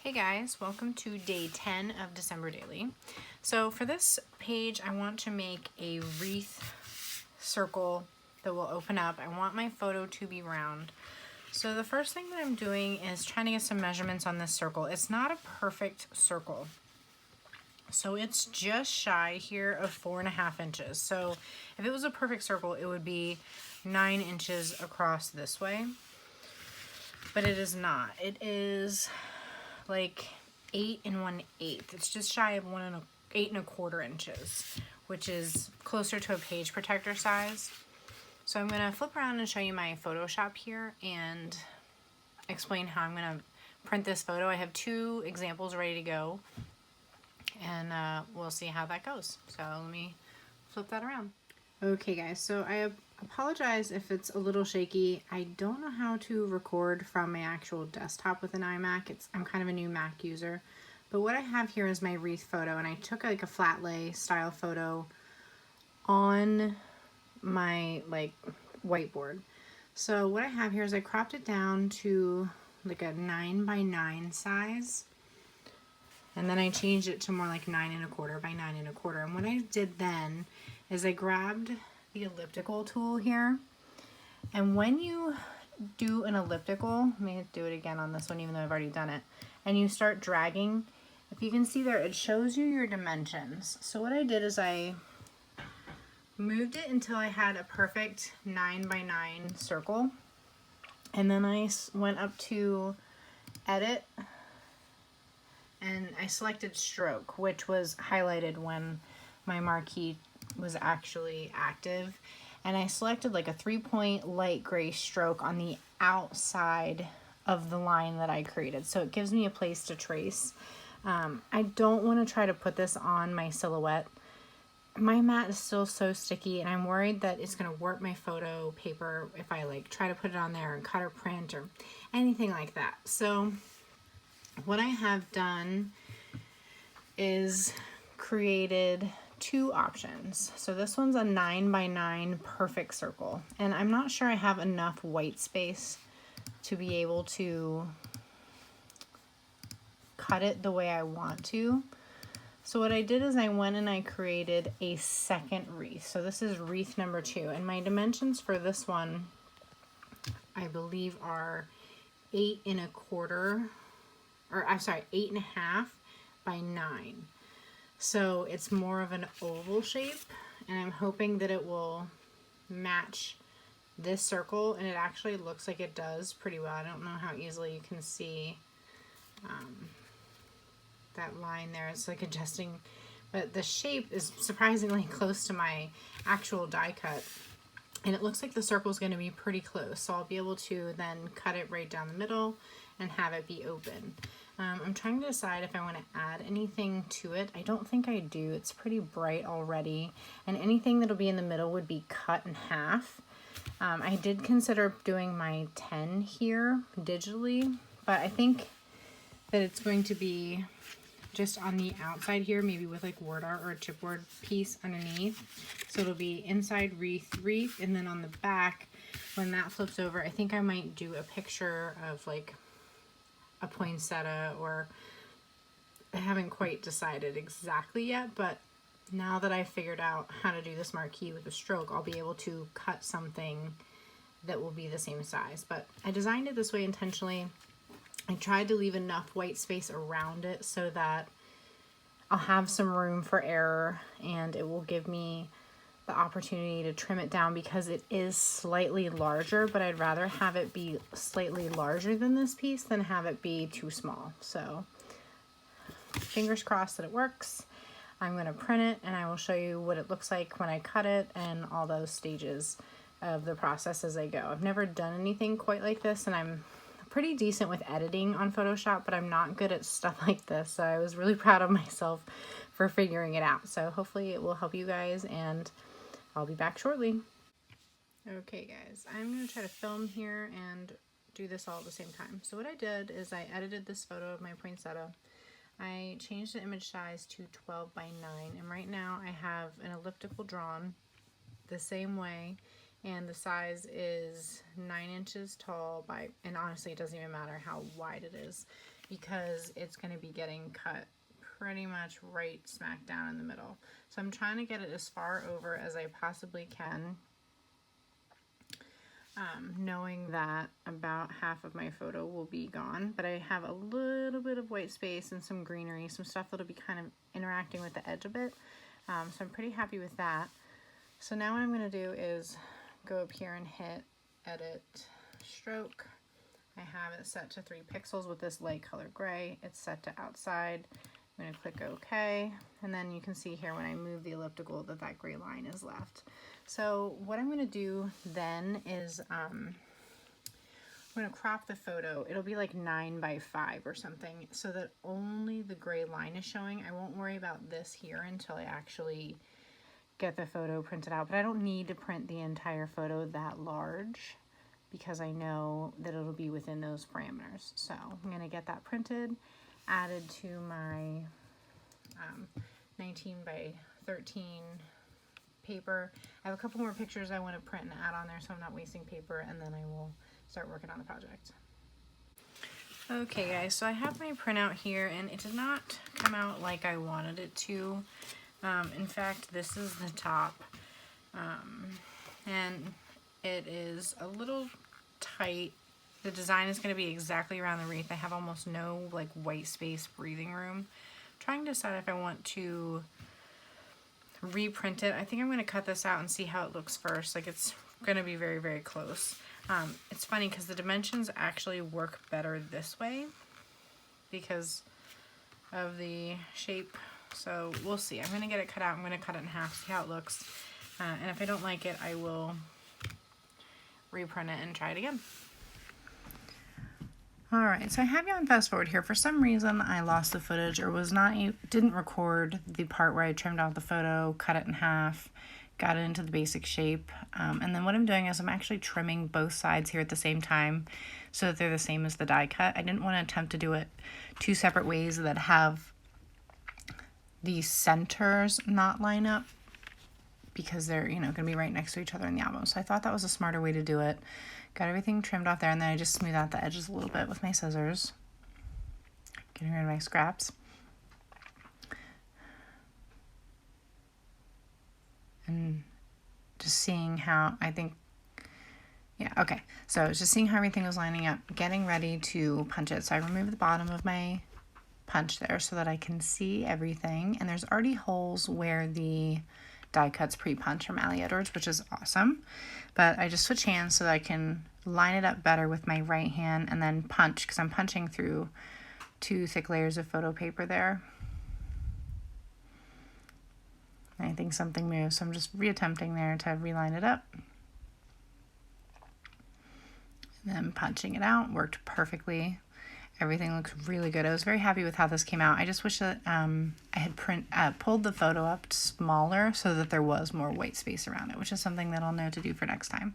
Hey guys, welcome to day 10 of December Daily. So for this page, I want to make a wreath circle that will open up. I want my photo to be round. So the first thing that I'm doing is trying to get some measurements on this circle. It's not a perfect circle. So it's just shy here of 4.5 inches. So if it was a perfect circle, it would be 9 inches across this way. But it is not. It is like 8 1/8. It's just shy of 8 1/4 inches, which is closer to a page protector size. So I'm gonna flip around and show you my Photoshop here and explain how I'm gonna print this photo. I have 2 examples ready to go, and we'll see how that goes. So let me flip that around. Okay guys, so I apologize if it's a little shaky. I don't know how to record from my actual desktop with an iMac. I'm kind of a new Mac user. But what I have here is my wreath photo, and I took like a flat lay style photo on my whiteboard. So what I have here is I cropped it down to like a 9x9 size. And then I changed it to more like 9 1/4 by 9 1/4. And what I did then is I grabbed the elliptical tool here. And when you do an elliptical, let me do it again on this one even though I've already done it, and you start dragging, if you can see there, it shows you your dimensions. So what I did is I moved it until I had a perfect 9x9 circle. And then I went up to edit and I selected stroke, which was highlighted when my marquee was actually active. And I selected like a 3-point light gray stroke on the outside of the line that I created. So it gives me a place to trace. I don't want to try to put this on my silhouette. My mat is still so sticky and I'm worried that it's going to warp my photo paper if I try to put it on there and cut or print or anything like that. So what I have done is created 2 options. So this one's a 9x9 perfect circle, and I'm not sure I have enough white space to be able to cut it the way I want to. So what I did is I went and I created a second wreath. So this is wreath number 2, and my dimensions for this one I believe are 8 1/4, or I'm sorry, 8.5 by 9. So it's more of an oval shape, and I'm hoping that it will match this circle, and it actually looks like it does pretty well. I don't know how easily you can see that line there. It's like adjusting, but the shape is surprisingly close to my actual die cut, and it looks like the circle is going to be pretty close. So I'll be able to then cut it right down the middle and have it be open. I'm trying to decide if I want to add anything to it. I don't think I do. It's pretty bright already, and anything that'll be in the middle would be cut in half. I did consider doing my 10 here digitally, but I think that it's going to be just on the outside here, maybe with like word art or a chipboard piece underneath. So it'll be inside wreath, and then on the back, when that flips over, I think I might do a picture of like a poinsettia, or I haven't quite decided exactly yet, but now that I've figured out how to do this marquee with a stroke, I'll be able to cut something that will be the same size. But I designed it this way intentionally. I tried to leave enough white space around it so that I'll have some room for error, and it will give me the opportunity to trim it down because it is slightly larger, but I'd rather have it be slightly larger than this piece than have it be too small. So fingers crossed that it works. I'm going to print it and I will show you what it looks like when I cut it and all those stages of the process as I go. I've never done anything quite like this, and I'm pretty decent with editing on Photoshop, but I'm not good at stuff like this. So I was really proud of myself for figuring it out. So hopefully it will help you guys, and I'll be back shortly. Okay guys, I'm going to try to film here and do this all at the same time. So what I did is I edited this photo of my poinsettia. I changed the image size to 12x9, and right now I have an elliptical drawn the same way, and the size is 9 inches tall by, and honestly it doesn't even matter how wide it is. because it's going to be getting cut pretty much right smack down in the middle. So I'm trying to get it as far over as I possibly can, knowing that about half of my photo will be gone, but I have a little bit of white space and some greenery, some stuff that'll be kind of interacting with the edge a bit. So I'm pretty happy with that. So now what I'm going to do is go up here and hit edit stroke. I have it set to 3 pixels with this light color gray. It's set to outside. I'm going to click OK, and then you can see here when I move the elliptical that gray line is left. So what I'm going to do then is I'm going to crop the photo. It'll be like 9 by 5 or something, so that only the gray line is showing. I won't worry about this here until I actually get the photo printed out, but I don't need to print the entire photo that large because I know that it'll be within those parameters. So I'm going to get that printed, added to my 19 by 13 paper. I have a couple more pictures I want to print and add on there so I'm not wasting paper, and then I will start working on the project. Okay guys, so I have my printout here and it did not come out like I wanted it to. In fact, this is the top, and it is a little tight. The design is going to be exactly around the wreath. I have almost no like white space breathing room. I'm trying to decide if I want to reprint it. I think I'm going to cut this out and see how it looks first. Like, it's going to be very, very close. It's funny because the dimensions actually work better this way because of the shape. So we'll see. I'm going to get it cut out. I'm going to cut it in half, see how it looks. And if I don't like it, I will reprint it and try it again. Alright, so I have you on fast forward here. For some reason I lost the footage or didn't record the part where I trimmed out the photo, cut it in half, got it into the basic shape. And then what I'm doing is I'm actually trimming both sides here at the same time so that they're the same as the die cut. I didn't want to attempt to do it 2 separate ways that have the centers not line up because they're, going to be right next to each other in the album. So I thought that was a smarter way to do it. Got everything trimmed off there, and then I just smooth out the edges a little bit with my scissors. Getting rid of my scraps. And just seeing how, so just seeing how everything was lining up, getting ready to punch it. So I removed the bottom of my punch there so that I can see everything, and there's already holes where the die cuts pre-punch from Ali Edwards, which is awesome. But I just switch hands so that I can line it up better with my right hand and then punch, because I'm punching through 2 thick layers of photo paper there. And I think something moved, so I'm just reattempting there to reline it up. And then punching it out, worked perfectly. Everything looks really good. I was very happy with how this came out. I just wish that I had pulled the photo up smaller so that there was more white space around it, which is something that I'll know to do for next time.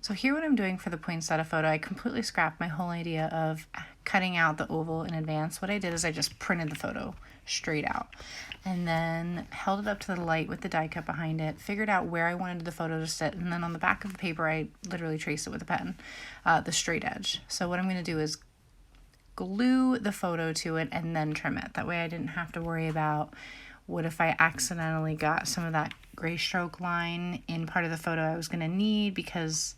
So here what I'm doing for the Poinsettia Photo, I completely scrapped my whole idea of cutting out the oval in advance. What I did is I just printed the photo straight out and then held it up to the light with the die cut behind it, figured out where I wanted the photo to sit, and then on the back of the paper I literally traced it with a pen, the straight edge. So what I'm going to do is glue the photo to it and then trim it. That way I didn't have to worry about what if I accidentally got some of that gray stroke line in part of the photo I was going to need because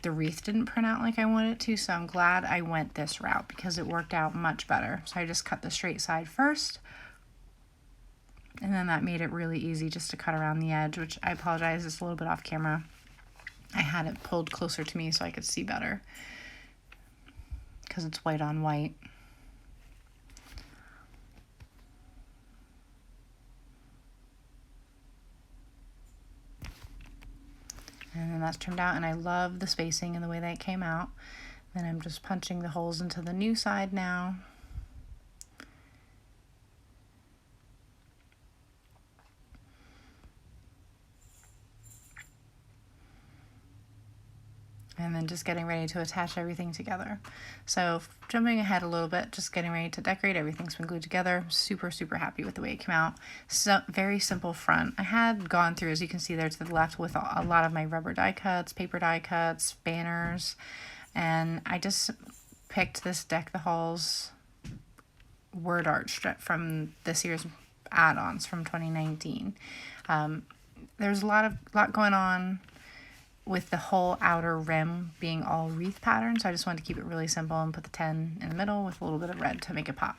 the wreath didn't print out like I wanted it to. So I'm glad I went this route because it worked out much better. So I just cut the straight side first, and then that made it really easy just to cut around the edge, which I apologize, it's a little bit off camera. I had it pulled closer to me so I could see better because it's white on white. And then that's trimmed out, and I love the spacing and the way that it came out. Then I'm just punching the holes into the new side now. And then just getting ready to attach everything together. So jumping ahead a little bit, just getting ready to decorate. Everything's been glued together. Super, super happy with the way it came out. So very simple front. I had gone through, as you can see there to the left, with a lot of my rubber die cuts, paper die cuts, banners, and I just picked this Deck the Halls word art strip from this year's add-ons from 2019. There's a lot going on with the whole outer rim being all wreath pattern, so I just wanted to keep it really simple and put the 10 in the middle with a little bit of red to make it pop.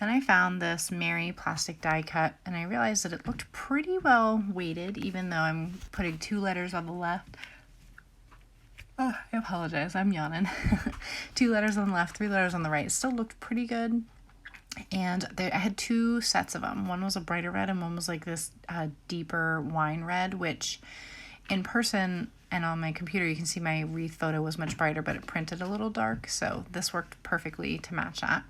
Then I found this Mary plastic die cut, and I realized that it looked pretty well weighted, even though I'm putting 2 letters on the left. Oh, I apologize, I'm yawning. 2 letters on the left, 3 letters on the right. It still looked pretty good. And I had 2 sets of them. One was a brighter red and one was like this deeper wine red, which in person and on my computer you can see my wreath photo was much brighter, but it printed a little dark, so this worked perfectly to match that.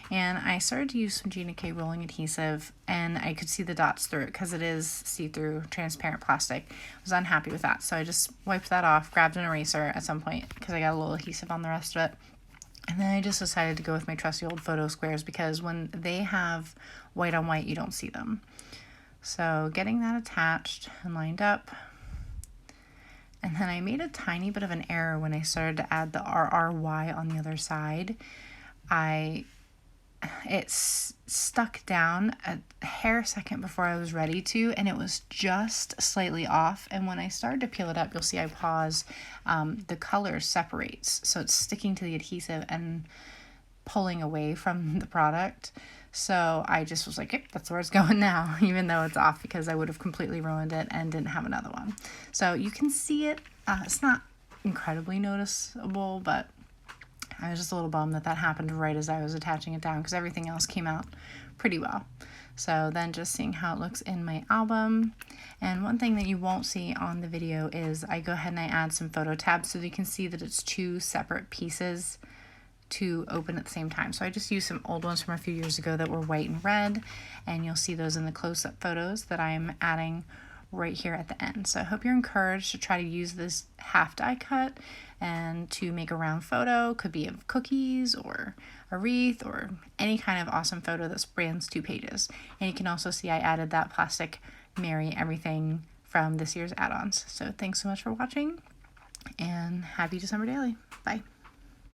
And I started to use some Gina K rolling adhesive, and I could see the dots through it because it is see-through transparent plastic. I was unhappy with that, so I just wiped that off, grabbed an eraser at some point because I got a little adhesive on the rest of it. And then I just decided to go with my trusty old photo squares because when they have white on white, you don't see them. So getting that attached and lined up. And then I made a tiny bit of an error when I started to add the RRY on the other side. It stuck down a hair second before I was ready to, and it was just slightly off. And when I started to peel it up, you'll see I pause. The color separates, so it's sticking to the adhesive and pulling away from the product. So I just was like, yep, that's where it's going now, even though it's off because I would have completely ruined it and didn't have another one. So you can see it. It's not incredibly noticeable, but I was just a little bummed that happened right as I was attaching it down because everything else came out pretty well. So then just seeing how it looks in my album. And one thing that you won't see on the video is I go ahead and I add some photo tabs so that you can see that it's 2 separate pieces to open at the same time. So I just used some old ones from a few years ago that were white and red, and you'll see those in the close-up photos that I'm adding right here at the end. So I hope you're encouraged to try to use this half die cut and to make a round photo. Could be of cookies or a wreath or any kind of awesome photo that spans 2 pages. And you can also see I added that plastic Mary everything from this year's add-ons. So thanks so much for watching and happy December Daily. Bye.